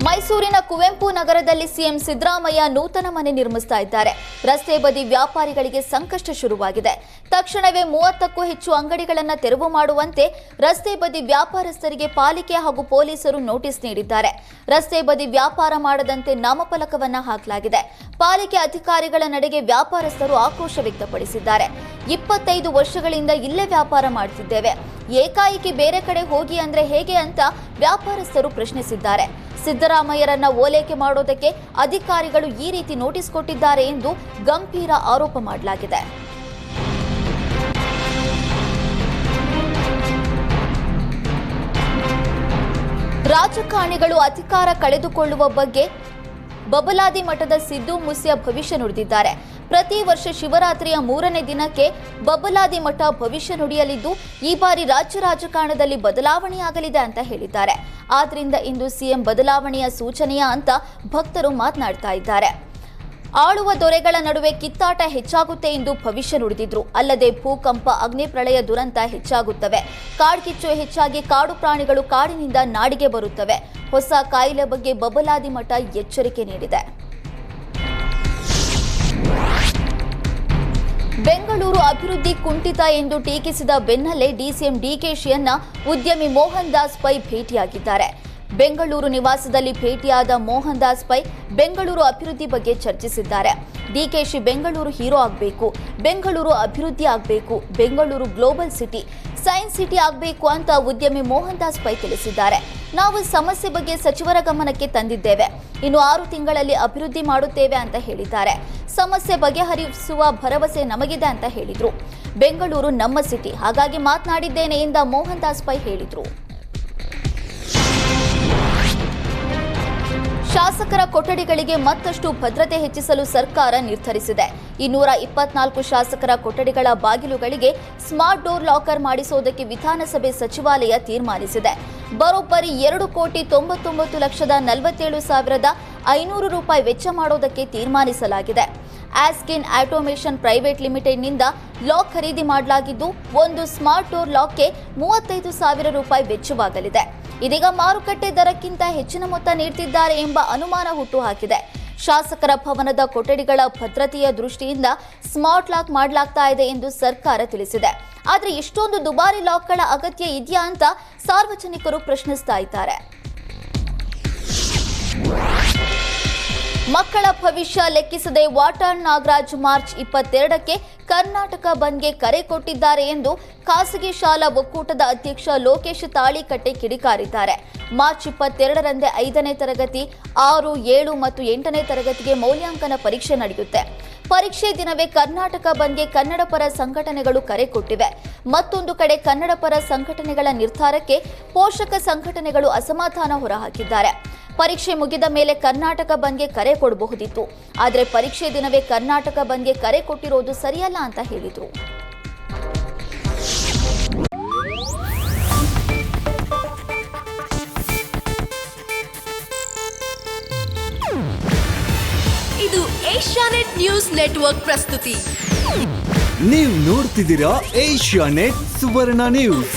ಮೈಸೂರಿನ ಕುವೆಂಪು ನಗರದಲ್ಲಿ ಸಿಎಂ ಸಿದ್ದರಾಮಯ್ಯ ನೂತನ ಮನೆ ನಿರ್ಮಿಸ್ತಾ ಇದ್ದಾರೆ. ರಸ್ತೆ ಬದಿ ವ್ಯಾಪಾರಿಗಳಿಗೆ ಸಂಕಷ್ಟ ಶುರುವಾಗಿದೆ. ತಕ್ಷಣವೇ 30ಕ್ಕೂ ಹೆಚ್ಚು ಅಂಗಡಿಗಳನ್ನು ತೆರವು ಮಾಡುವಂತೆ ರಸ್ತೆ ಬದಿ ವ್ಯಾಪಾರಸ್ಥರಿಗೆ ಪಾಲಿಕೆ ಹಾಗೂ ಪೊಲೀಸರು ನೋಟಿಸ್ ನೀಡಿದ್ದಾರೆ. ರಸ್ತೆ ಬದಿ ವ್ಯಾಪಾರ ಮಾಡದಂತೆ ನಾಮಫಲಕವನ್ನ ಹಾಕಲಾಗಿದೆ. ಪಾಲಿಕೆ ಅಧಿಕಾರಿಗಳ ನಡೆಗೆ ವ್ಯಾಪಾರಸ್ಥರು ಆಕ್ರೋಶ ವ್ಯಕ್ತಪಡಿಸಿದ್ದಾರೆ. 25 ವರ್ಷಗಳಿಂದ ಇಲ್ಲೇ ವ್ಯಾಪಾರ ಮಾಡ್ತಿದ್ದೇವೆ, ಏಕಾಏಕಿ ಬೇರೆ ಕಡೆ ಹೋಗಿ ಅಂದ್ರೆ ಹೇಗೆ ಅಂತ ವ್ಯಾಪಾರಸ್ಥರು ಪ್ರಶ್ನಿಸಿದ್ದಾರೆ. ಸಿದ್ದರಾಮಯ್ಯರನ್ನ ಓಲೈಕೆ ಮಾಡೋದಕ್ಕೆ ಅಧಿಕಾರಿಗಳು ಈ ರೀತಿ ನೋಟಿಸ್ ಕೊಟ್ಟಿದ್ದಾರೆ ಎಂದು ಗಂಭೀರ ಆರೋಪ ಮಾಡಲಾಗಿದೆ. ರಾಜಕಾರಣಿಗಳು ಅಧಿಕಾರ ಕಳೆದುಕೊಳ್ಳುವ ಬಗ್ಗೆ ಬಬಲಾದಿ ಮಠದ ಸಿದ್ದು ಮುಸ್ಯ ಭವಿಷ್ಯ ನುಡಿದಿದ್ದಾರೆ. ಪ್ರತಿ ವರ್ಷ ಶಿವರಾತ್ರಿಯ 3ನೇ ದಿನಕ್ಕೆ ಬಬಲಾದಿ ಮಠ ಭವಿಷ್ಯ ನುಡಿಯಲಿದ್ದು, ಈ ಬಾರಿ ರಾಜ್ಯ ರಾಜಕಾರಣದಲ್ಲಿ ಬದಲಾವಣೆಯಾಗಲಿದೆ ಅಂತ ಹೇಳಿದ್ದಾರೆ. ಆದ್ರಿಂದ ಇಂದು ಸಿಎಂ ಬದಲಾವಣೆಯ ಸೂಚನೆಯ ಅಂತ ಭಕ್ತರು ಮಾತನಾಡ್ತಾ ಇದ್ದಾರೆ. ಆಳುವ ದೊರೆಗಳ ನಡುವೆ ಕಿತ್ತಾಟ ಹೆಚ್ಚಾಗುತ್ತೆ ಎಂದು ಭವಿಷ್ಯ ನುಡಿದಿದ್ರು. ಅಲ್ಲದೆ ಭೂಕಂಪ, ಅಗ್ನಿ ಪ್ರಳಯ ದುರಂತ ಹೆಚ್ಚಾಗುತ್ತವೆ. ಕಾಡ್ಗಿಚ್ಚು ಹೆಚ್ಚಾಗಿ ಕಾಡು ಪ್ರಾಣಿಗಳು ಕಾಡಿನಿಂದ ನಾಡಿಗೆ ಬರುತ್ತವೆ. ಹೊಸ ಕಾಯಿಲೆ ಬಗ್ಗೆ ಬಬಲಾದಿ ಮಠ ಎಚ್ಚರಿಕೆ ನೀಡಿದೆ. ಬೆಂಗಳೂರು ಅಭಿವೃದ್ಧಿ ಕುಂಠಿತ ಎಂದು ಟೀಕಿಸಿದ ಬೆನ್ನಲ್ಲೇ ಡಿಸಿಎಂ ಡಿಕೆಶಿಯನ್ನ ಉದ್ಯಮಿ ಮೋಹನ್ ದಾಸ್ ಪೈ ಭೇಟಿಯಾಗಿದ್ದಾರೆ. ಬೆಂಗಳೂರು ನಿವಾಸದಲ್ಲಿ ಭೇಟಿಯಾದ ಮೋಹನ್ ದಾಸ್ ಪೈ ಬೆಂಗಳೂರು ಅಭಿವೃದ್ಧಿ ಬಗ್ಗೆ ಚರ್ಚಿಸಿದ್ದಾರೆ. ಡಿಕೆಶಿ ಬೆಂಗಳೂರು ಹೀರೋ ಆಗಬೇಕು, ಬೆಂಗಳೂರು ಅಭಿವೃದ್ಧಿ ಆಗಬೇಕು, Bengaluru global city, science city ಆಗಬೇಕು ಅಂತ ಉದ್ಯಮಿ ಮೋಹನ್ ದಾಸ್ ಪೈ ತಿಳಿಸಿದ್ದಾರೆ. ನಾವು ಸಮಸ್ಯೆ ಬಗ್ಗೆ ಸಚಿವರ ಗಮನಕ್ಕೆ ತಂದಿದ್ದೇವೆ, ಇನ್ನು 6 ತಿಂಗಳಲ್ಲಿ ಅಭಿವೃದ್ಧಿ ಮಾಡುತ್ತೇವೆ ಅಂತ ಹೇಳಿದ್ದಾರೆ. ಸಮಸ್ಯೆ ಬಗೆಹರಿಸುವ ಭರವಸೆ ನಮಗಿದೆ ಅಂತ ಹೇಳಿದ್ರು. ಬೆಂಗಳೂರು ನಮ್ಮ ಸಿಟಿ, ಹಾಗಾಗಿ ಮಾತನಾಡಿದ್ದೇನೆ ಎಂದ ಮೋಹನ್ ದಾಸ್ ಪೈ ಹೇಳಿದ್ರು. ಶಾಸಕರ ಕೊಠಡಿಗಳಿಗೆ ಮತ್ತಷ್ಟು ಭದ್ರತೆ ಹೆಚ್ಚಿಸಲು ಸರ್ಕಾರ ನಿರ್ಧರಿಸಿದೆ. 224 ಶಾಸಕರ ಕೊಠಡಿಗಳ ಬಾಗಿಲುಗಳಿಗೆ ಸ್ಮಾರ್ಟ್ ಡೋರ್ ಲಾಕರ್ ಮಾಡಿಸುವುದಕ್ಕೆ ವಿಧಾನಸಭೆ ಸಚಿವಾಲಯ ತೀರ್ಮಾನಿಸಿದೆ. ಬರೋಬ್ಬರಿ 2,99,47,500 ರೂಪಾಯಿ ವೆಚ್ಚ ಮಾಡೋದಕ್ಕೆ ತೀರ್ಮಾನಿಸಲಾಗಿದೆ. ಆಸ್ಕಿನ್ ಆಟೋಮೇಷನ್ ಪ್ರೈವೇಟ್ ಲಿಮಿಟೆಡ್ನಿಂದ ಲಾಕ್ ಖರೀದಿ ಮಾಡಲಾಗಿದ್ದು, ಒಂದು ಸ್ಮಾರ್ಟ್ ಡೋರ್ ಲಾಕ್ಗೆ 35,000 ರೂಪಾಯಿ ವೆಚ್ಚವಾಗಲಿದೆ. ಇದೀಗ ಮಾರುಕಟ್ಟೆ ದರಕ್ಕಿಂತ ಹೆಚ್ಚಿನ ಮೊತ್ತ ನೀಡುತ್ತಿದ್ದಾರೆ ಎಂಬ ಅನುಮಾನ ಹುಟ್ಟುಹಾಕಿದೆ. ಶಾಸಕರ ಭವನದ ಕೊಠಡಿಗಳ ಭದ್ರತೆಯ ದೃಷ್ಟಿಯಿಂದ ಸ್ಮಾರ್ಟ್ ಲಾಕ್ ಮಾಡಲಾಗ್ತಾ ಇದೆ ಎಂದು ಸರ್ಕಾರ ತಿಳಿಸಿದೆ. ಆದರೆ ಇಷ್ಟೊಂದು ದುಬಾರಿ ಲಾಕ್ಗಳ ಅಗತ್ಯ ಇದೆಯಾ ಅಂತ ಸಾರ್ವಜನಿಕರು ಪ್ರಶ್ನಿಸ್ತಾ ಇದ್ದಾರೆ. ಮಕ್ಕಳ ಭವಿಷ್ಯ ಲೆಕ್ಕಿಸದೆ ವಾಟಾಳ್ ನಾಗರಾಜ್ ಮಾರ್ಚ್ 22ಕ್ಕೆ ಕರ್ನಾಟಕ ಬಂದ್ಗೆ ಕರೆ ಕೊಟ್ಟಿದ್ದಾರೆ ಎಂದು ಖಾಸಗಿ ಶಾಲಾ ಒಕ್ಕೂಟದ ಅಧ್ಯಕ್ಷ ಲೋಕೇಶ್ ತಾಳಿಕಟ್ಟೆ ಕಿಡಿಕಾರಿದ್ದಾರೆ. ಮಾರ್ಚ್ 22ರಂದೇ 5ನೇ ತರಗತಿ, 6, 7 ಮತ್ತು 8ನೇ ತರಗತಿಗೆ ಮೌಲ್ಯಾಂಕನ ಪರೀಕ್ಷೆ ನಡೆಯುತ್ತೆ. ಪರೀಕ್ಷೆ ದಿನವೇ ಕರ್ನಾಟಕ ಬಂದ್ಗೆ ಕನ್ನಡ ಪರ ಸಂಘಟನೆಗಳು ಕರೆ ಕೊಟ್ಟಿವೆ. ಮತ್ತೊಂದು ಕಡೆ ಕನ್ನಡ ಪರ ಸಂಘಟನೆಗಳ ನಿರ್ಧಾರಕ್ಕೆ ಪೋಷಕ ಸಂಘಟನೆಗಳು ಅಸಮಾಧಾನ ಹೊರಹಾಕಿದ್ದಾರೆ. ಪರೀಕ್ಷೆ ಮುಗಿದ ಮೇಲೆ ಕರ್ನಾಟಕ ಬಂದ್ಗೆ ಕರೆ ಕೊಡಬಹುದಿತ್ತು, ಆದರೆ ಪರೀಕ್ಷೆ ದಿನವೇ ಕರ್ನಾಟಕ ಬಂದ್ಗೆ ಕರೆ ಕೊಟ್ಟಿರೋದು ಸರಿಯಲ್ಲ ಅಂತ ಹೇಳಿದರು. ಇದು ಏಷ್ಯಾನೆಟ್ ನ್ಯೂಸ್ ನೆಟ್ವರ್ಕ್ ಪ್ರಸ್ತುತಿ. ನೀವು ನೋಡ್ತಿದ್ದೀರಾ ಏಷ್ಯಾನೆಟ್ ಸುವರ್ಣ ನ್ಯೂಸ್.